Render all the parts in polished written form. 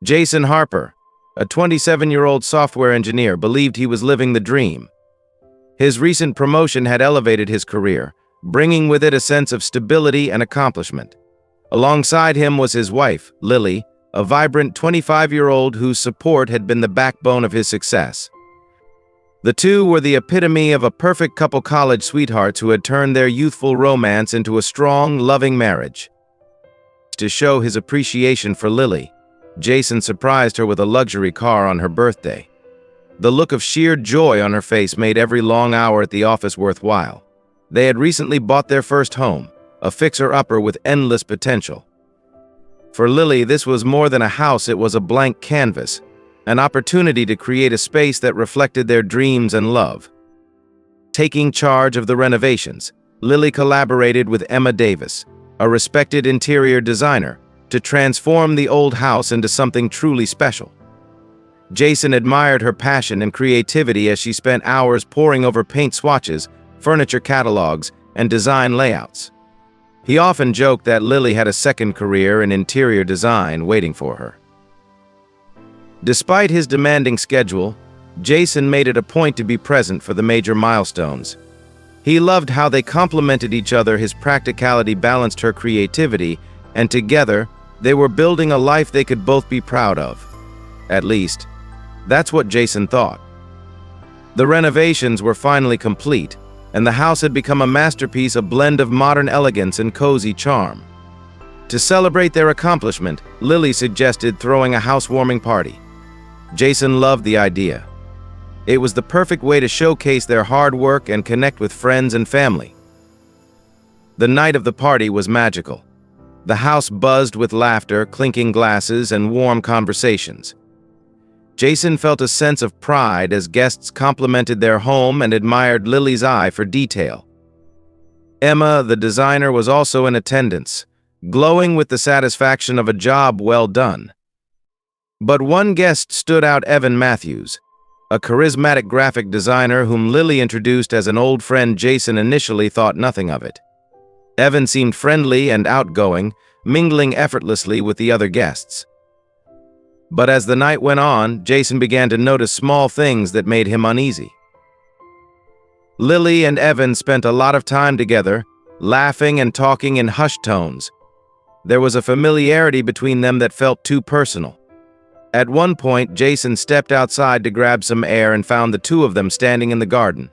Jason Harper, a 27-year-old software engineer, believed he was living the dream. His recent promotion had elevated his career, bringing with it a sense of stability and accomplishment. Alongside him was his wife, Lily, a vibrant 25-year-old whose support had been the backbone of his success. The two were the epitome of a perfect couple, college sweethearts who had turned their youthful romance into a strong, loving marriage. To show his appreciation for Lily, Jason surprised her with a luxury car on her birthday. The look of sheer joy on her face made every long hour at the office worthwhile. They had recently bought their first home, a fixer-upper with endless potential. For Lily, this was more than a house, it was a blank canvas, an opportunity to create a space that reflected their dreams and love. Taking charge of the renovations, Lily collaborated with Emma Davis, a respected interior designer, to transform the old house into something truly special. Jason admired her passion and creativity as she spent hours poring over paint swatches, furniture catalogs, and design layouts. He often joked that Lily had a second career in interior design waiting for her. Despite his demanding schedule, Jason made it a point to be present for the major milestones. He loved how they complemented each other. His practicality balanced her creativity, and together, they were building a life they could both be proud of. At least, that's what Jason thought. The renovations were finally complete, and the house had become a masterpiece, a blend of modern elegance and cozy charm. To celebrate their accomplishment, Lily suggested throwing a housewarming party. Jason loved the idea. It was the perfect way to showcase their hard work and connect with friends and family. The night of the party was magical. The house buzzed with laughter, clinking glasses, and warm conversations. Jason felt a sense of pride as guests complimented their home and admired Lily's eye for detail. Emma, the designer, was also in attendance, glowing with the satisfaction of a job well done. But one guest stood out: Evan Matthews, a charismatic graphic designer whom Lily introduced as an old friend. Jason initially thought nothing of it. Evan seemed friendly and outgoing, mingling effortlessly with the other guests. But as the night went on, Jason began to notice small things that made him uneasy. Lily and Evan spent a lot of time together, laughing and talking in hushed tones. There was a familiarity between them that felt too personal. At one point, Jason stepped outside to grab some air and found the two of them standing in the garden.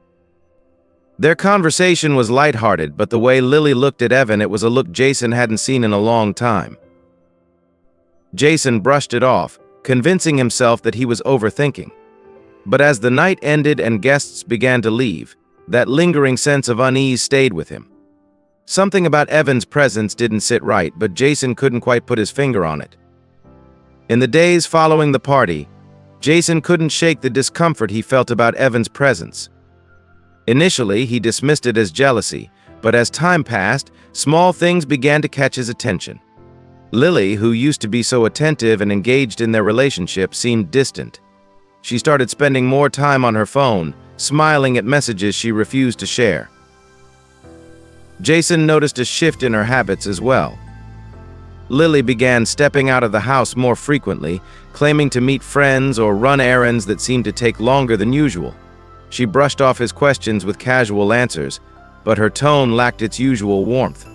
Their conversation was lighthearted, but the way Lily looked at Evan, it was a look Jason hadn't seen in a long time. Jason brushed it off, convincing himself that he was overthinking. But as the night ended and guests began to leave, that lingering sense of unease stayed with him. Something about Evan's presence didn't sit right, but Jason couldn't quite put his finger on it. In the days following the party, Jason couldn't shake the discomfort he felt about Evan's presence. Initially, he dismissed it as jealousy, but as time passed, small things began to catch his attention. Lily, who used to be so attentive and engaged in their relationship, seemed distant. She started spending more time on her phone, smiling at messages she refused to share. Jason noticed a shift in her habits as well. Lily began stepping out of the house more frequently, claiming to meet friends or run errands that seemed to take longer than usual. She brushed off his questions with casual answers, but her tone lacked its usual warmth.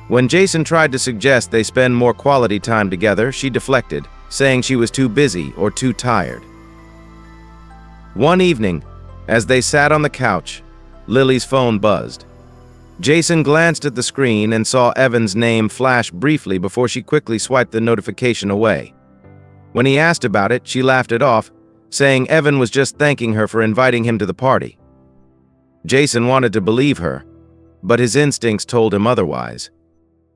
When Jason tried to suggest they spend more quality time together, she deflected, saying she was too busy or too tired. One evening, as they sat on the couch, Lily's phone buzzed. Jason glanced at the screen and saw Evan's name flash briefly before she quickly swiped the notification away. When he asked about it, she laughed it off, saying Evan was just thanking her for inviting him to the party. Jason wanted to believe her, but his instincts told him otherwise.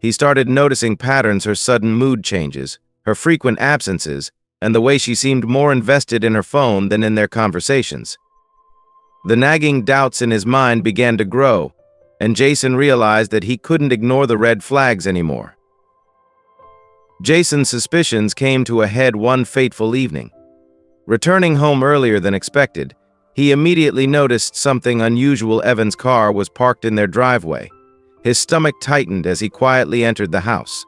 He started noticing patterns: her sudden mood changes, her frequent absences, and the way she seemed more invested in her phone than in their conversations. The nagging doubts in his mind began to grow, and Jason realized that he couldn't ignore the red flags anymore. Jason's suspicions came to a head one fateful evening. Returning home earlier than expected, he immediately noticed something unusual. Evan's car was parked in their driveway. His stomach tightened as he quietly entered the house.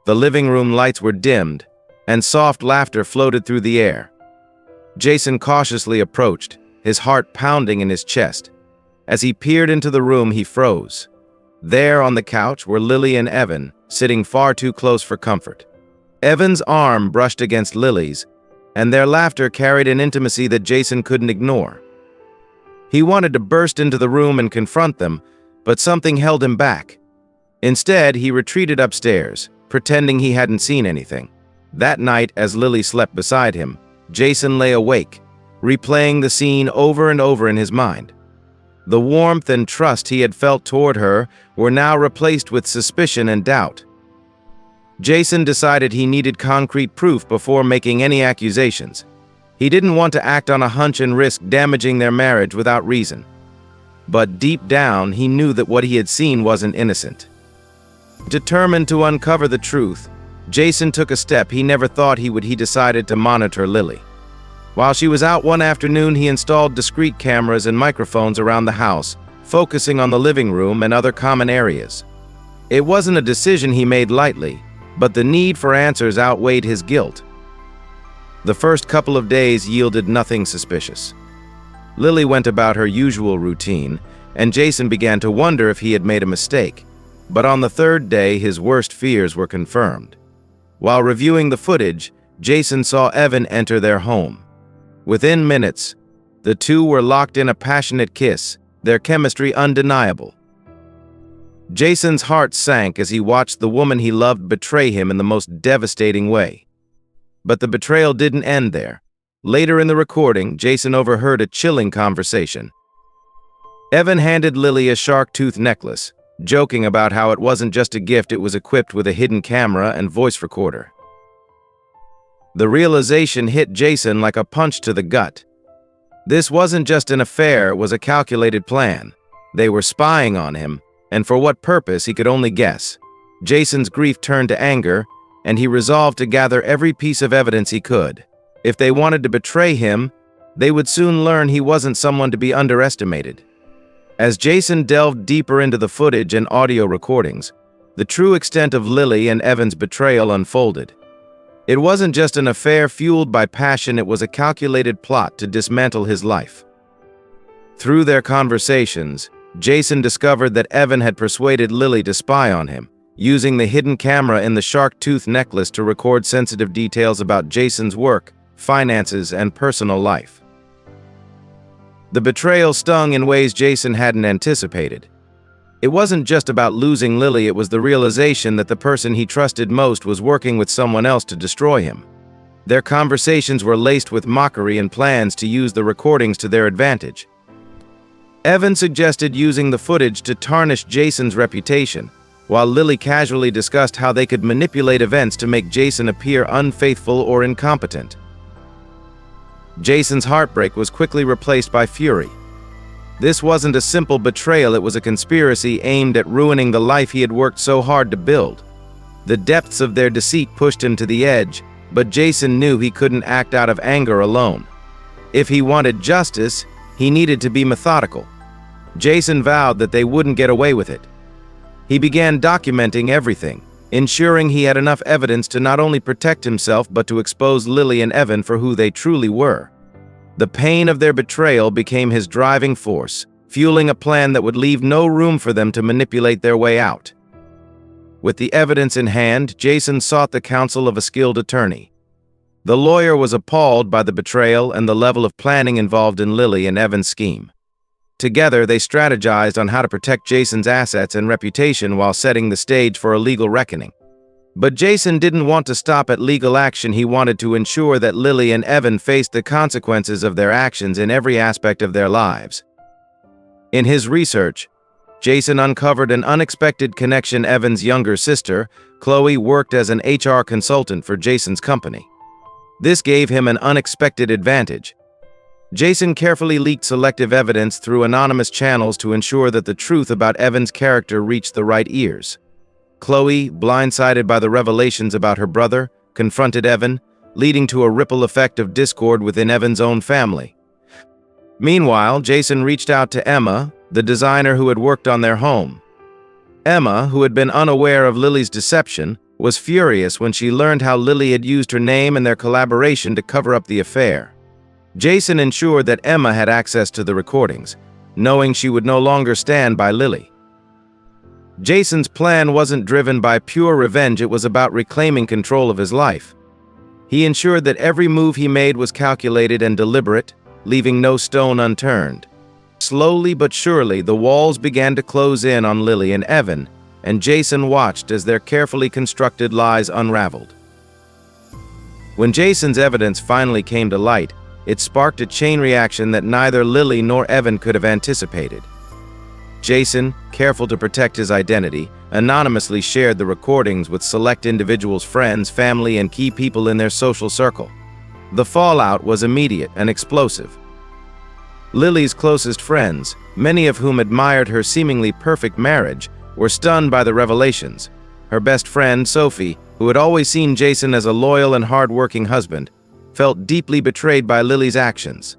The living room lights were dimmed, and soft laughter floated through the air. Jason cautiously approached, his heart pounding in his chest. As he peered into the room, he froze. There on the couch were Lily and Evan, sitting far too close for comfort. Evan's arm brushed against Lily's, and their laughter carried an intimacy that Jason couldn't ignore. He wanted to burst into the room and confront them, but something held him back. Instead, he retreated upstairs, pretending he hadn't seen anything. That night, as Lily slept beside him, Jason lay awake, replaying the scene over and over in his mind. The warmth and trust he had felt toward her were now replaced with suspicion and doubt. Jason decided he needed concrete proof before making any accusations. He didn't want to act on a hunch and risk damaging their marriage without reason. But deep down, he knew that what he had seen wasn't innocent. Determined to uncover the truth, Jason took a step he never thought he would. He decided to monitor Lily. While she was out one afternoon, he installed discreet cameras and microphones around the house, focusing on the living room and other common areas. It wasn't a decision he made lightly, but the need for answers outweighed his guilt. The first couple of days yielded nothing suspicious. Lily went about her usual routine, and Jason began to wonder if he had made a mistake. But on the third day, his worst fears were confirmed. While reviewing the footage, Jason saw Evan enter their home. Within minutes, the two were locked in a passionate kiss, their chemistry undeniable. Jason's heart sank as he watched the woman he loved betray him in the most devastating way. But the betrayal didn't end there. Later in the recording, Jason overheard a chilling conversation. Evan handed Lily a shark-tooth necklace, joking about how it wasn't just a gift, it was equipped with a hidden camera and voice recorder. The realization hit Jason like a punch to the gut. This wasn't just an affair, it was a calculated plan. They were spying on him, and for what purpose he could only guess. Jason's grief turned to anger, and he resolved to gather every piece of evidence he could. If they wanted to betray him, they would soon learn he wasn't someone to be underestimated. As Jason delved deeper into the footage and audio recordings, the true extent of Lily and Evan's betrayal unfolded. It wasn't just an affair fueled by passion, it was a calculated plot to dismantle his life. Through their conversations, Jason discovered that Evan had persuaded Lily to spy on him, using the hidden camera in the shark-tooth necklace to record sensitive details about Jason's work, finances, and personal life. The betrayal stung in ways Jason hadn't anticipated. It wasn't just about losing Lily, it was the realization that the person he trusted most was working with someone else to destroy him. Their conversations were laced with mockery and plans to use the recordings to their advantage. Evan suggested using the footage to tarnish Jason's reputation, while Lily casually discussed how they could manipulate events to make Jason appear unfaithful or incompetent. Jason's heartbreak was quickly replaced by fury. This wasn't a simple betrayal, it was a conspiracy aimed at ruining the life he had worked so hard to build. The depths of their deceit pushed him to the edge, but Jason knew he couldn't act out of anger alone. If he wanted justice, he needed to be methodical. Jason vowed that they wouldn't get away with it. He began documenting everything, ensuring he had enough evidence to not only protect himself but to expose Lily and Evan for who they truly were. The pain of their betrayal became his driving force, fueling a plan that would leave no room for them to manipulate their way out. With the evidence in hand, Jason sought the counsel of a skilled attorney. The lawyer was appalled by the betrayal and the level of planning involved in Lily and Evan's scheme. Together, they strategized on how to protect Jason's assets and reputation while setting the stage for a legal reckoning. But Jason didn't want to stop at legal action. He wanted to ensure that Lily and Evan faced the consequences of their actions in every aspect of their lives. In his research, Jason uncovered an unexpected connection. Evan's younger sister, Chloe, worked as an HR consultant for Jason's company. This gave him an unexpected advantage. Jason carefully leaked selective evidence through anonymous channels to ensure that the truth about Evan's character reached the right ears. Chloe, blindsided by the revelations about her brother, confronted Evan, leading to a ripple effect of discord within Evan's own family. Meanwhile, Jason reached out to Emma, the designer who had worked on their home. Emma, who had been unaware of Lily's deception, was furious when she learned how Lily had used her name and their collaboration to cover up the affair. Jason ensured that Emma had access to the recordings, knowing she would no longer stand by Lily. Jason's plan wasn't driven by pure revenge, it was about reclaiming control of his life. He ensured that every move he made was calculated and deliberate, leaving no stone unturned. Slowly but surely, the walls began to close in on Lily and Evan, and Jason watched as their carefully constructed lies unraveled. When Jason's evidence finally came to light, it sparked a chain reaction that neither Lily nor Evan could have anticipated. Jason, careful to protect his identity, anonymously shared the recordings with select individuals' friends, family, and key people in their social circle. The fallout was immediate and explosive. Lily's closest friends, many of whom admired her seemingly perfect marriage, were stunned by the revelations. Her best friend, Sophie, who had always seen Jason as a loyal and hard-working husband, felt deeply betrayed by Lily's actions.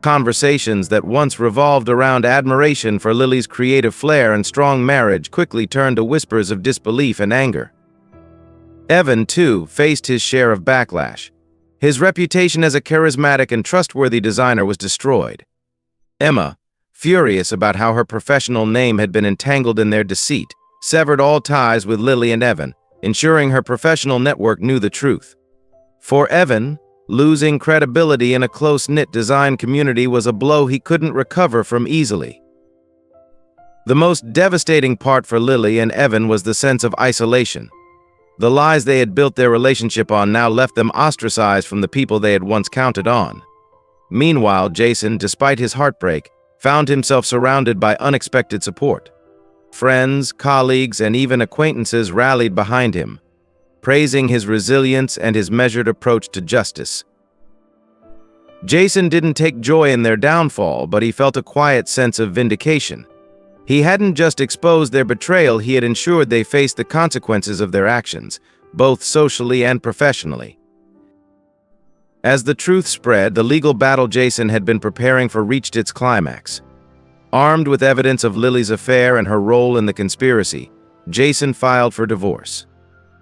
Conversations that once revolved around admiration for Lily's creative flair and strong marriage quickly turned to whispers of disbelief and anger. Evan, too, faced his share of backlash. His reputation as a charismatic and trustworthy designer was destroyed. Emma, furious about how her professional name had been entangled in their deceit, severed all ties with Lily and Evan, ensuring her professional network knew the truth. For Evan, losing credibility in a close-knit design community was a blow he couldn't recover from easily. The most devastating part for Lily and Evan was the sense of isolation. The lies they had built their relationship on now left them ostracized from the people they had once counted on. Meanwhile, Jason, despite his heartbreak, found himself surrounded by unexpected support. Friends, colleagues, and even acquaintances rallied behind him, praising his resilience and his measured approach to justice. Jason didn't take joy in their downfall, but he felt a quiet sense of vindication. He hadn't just exposed their betrayal, he had ensured they faced the consequences of their actions, both socially and professionally. As the truth spread, the legal battle Jason had been preparing for reached its climax. Armed with evidence of Lily's affair and her role in the conspiracy, Jason filed for divorce.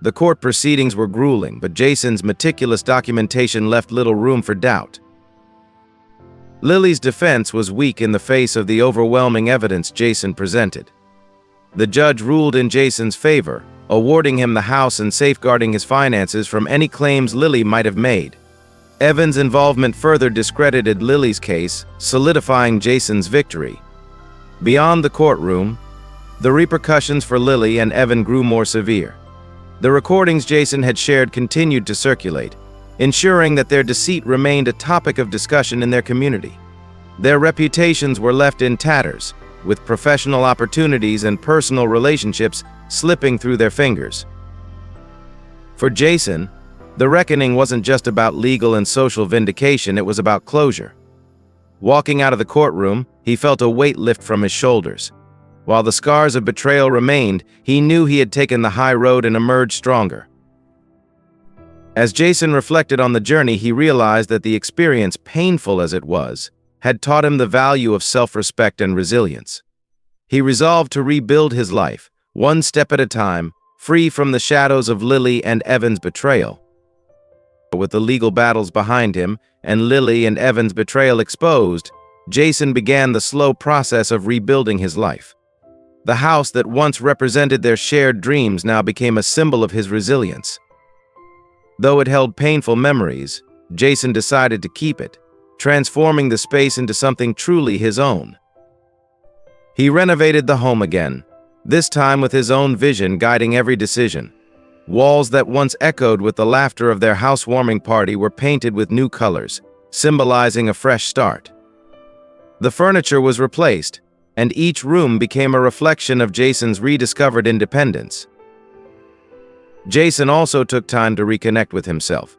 The court proceedings were grueling, but Jason's meticulous documentation left little room for doubt. Lily's defense was weak in the face of the overwhelming evidence Jason presented. The judge ruled in Jason's favor, awarding him the house and safeguarding his finances from any claims Lily might have made. Evan's involvement further discredited Lily's case, solidifying Jason's victory. Beyond the courtroom, the repercussions for Lily and Evan grew more severe. The recordings Jason had shared continued to circulate, ensuring that their deceit remained a topic of discussion in their community. Their reputations were left in tatters, with professional opportunities and personal relationships slipping through their fingers. For Jason, the reckoning wasn't just about legal and social vindication, it was about closure. Walking out of the courtroom, he felt a weight lift from his shoulders. While the scars of betrayal remained, he knew he had taken the high road and emerged stronger. As Jason reflected on the journey, he realized that the experience, painful as it was, had taught him the value of self-respect and resilience. He resolved to rebuild his life, one step at a time, free from the shadows of Lily and Evan's betrayal. With the legal battles behind him and Lily and Evan's betrayal exposed, Jason began the slow process of rebuilding his life. The house that once represented their shared dreams now became a symbol of his resilience. Though it held painful memories, Jason decided to keep it, transforming the space into something truly his own. He renovated the home again, this time with his own vision guiding every decision. Walls that once echoed with the laughter of their housewarming party were painted with new colors, symbolizing a fresh start. The furniture was replaced, and each room became a reflection of Jason's rediscovered independence. Jason also took time to reconnect with himself.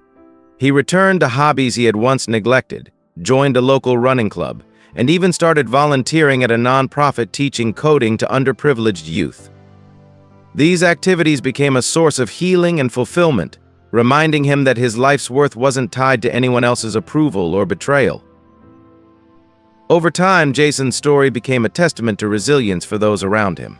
He returned to hobbies he had once neglected, joined a local running club, and even started volunteering at a nonprofit teaching coding to underprivileged youth. These activities became a source of healing and fulfillment, reminding him that his life's worth wasn't tied to anyone else's approval or betrayal. Over time, Jason's story became a testament to resilience for those around him.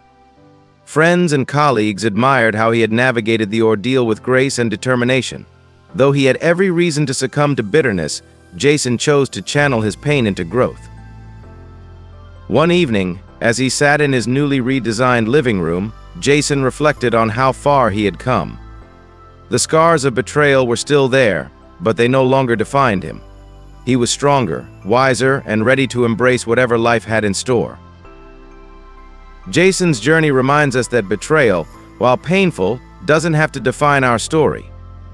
Friends and colleagues admired how he had navigated the ordeal with grace and determination. Though he had every reason to succumb to bitterness, Jason chose to channel his pain into growth. One evening, as he sat in his newly redesigned living room, Jason reflected on how far he had come. The scars of betrayal were still there, but they no longer defined him. He was stronger, wiser, and ready to embrace whatever life had in store. Jason's journey reminds us that betrayal, while painful, doesn't have to define our story.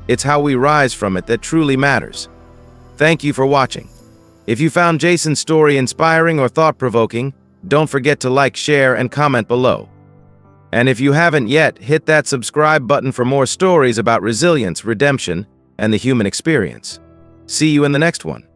It's how we rise from it that truly matters. Thank you for watching. If you found Jason's story inspiring or thought-provoking, don't forget to like, share, and comment below. And if you haven't yet, hit that subscribe button for more stories about resilience, redemption, and the human experience. See you in the next one.